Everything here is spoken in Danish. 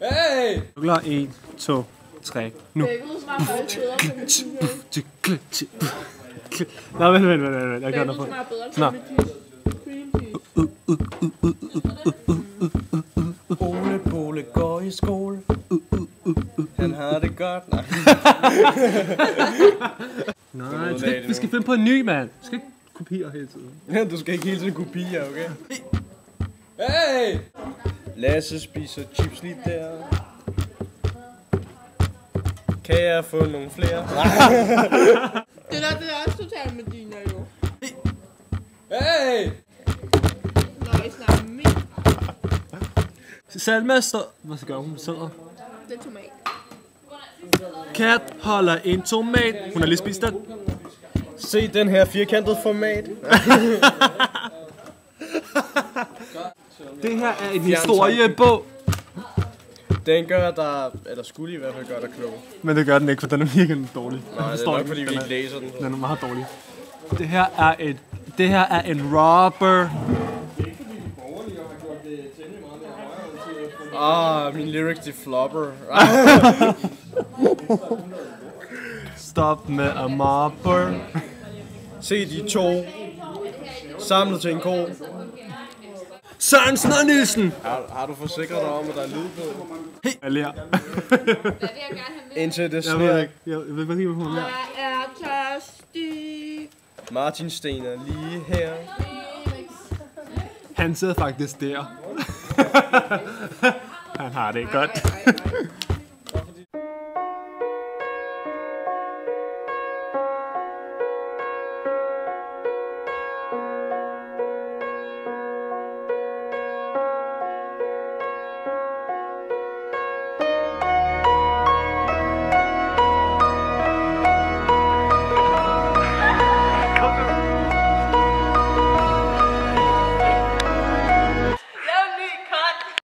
Hey! Klar, 1, 2, 3, nu. Nå, vent, jeg gør noget på. Nå. Ole går i skole. Han har det godt. Nej, vi skal finde på en ny, mand. Du skal ikke kopiere hele tiden. Du skal ikke hele tiden kopiere, okay? Hey! Lasse spiser chips lige der. Kan jeg få nogle flere? Det er også totalt med dine, jo. Hey! Når I snakker med min. Salma står... Hvad skal hun? Sidder. Det er tomat. Kat holder en tomat. Hun har lige spist den. Se den her firkantede format. Det her er en historiebog. Den gør der, eller skulle i hvert fald gøre der klog. Men det gør den ikke, for den er virkelig dårlig. Nej, det er nok fordi vi ikke læser den. Den er meget dårlig. Det her er en robber. Min lyrics de flopper. Stop med a mobber. Se de to samlet til en ko. Sørensen og Nielsen. Har du forsikret dig om, at der er lyd på? Hey. Jeg lærer. Indtil det Jeg sner. ved ikke. Jeg ved ikke, hvad hun er. Jeg er tørstig. Martin Sten er lige her. Han sidder faktisk der. Han har det godt.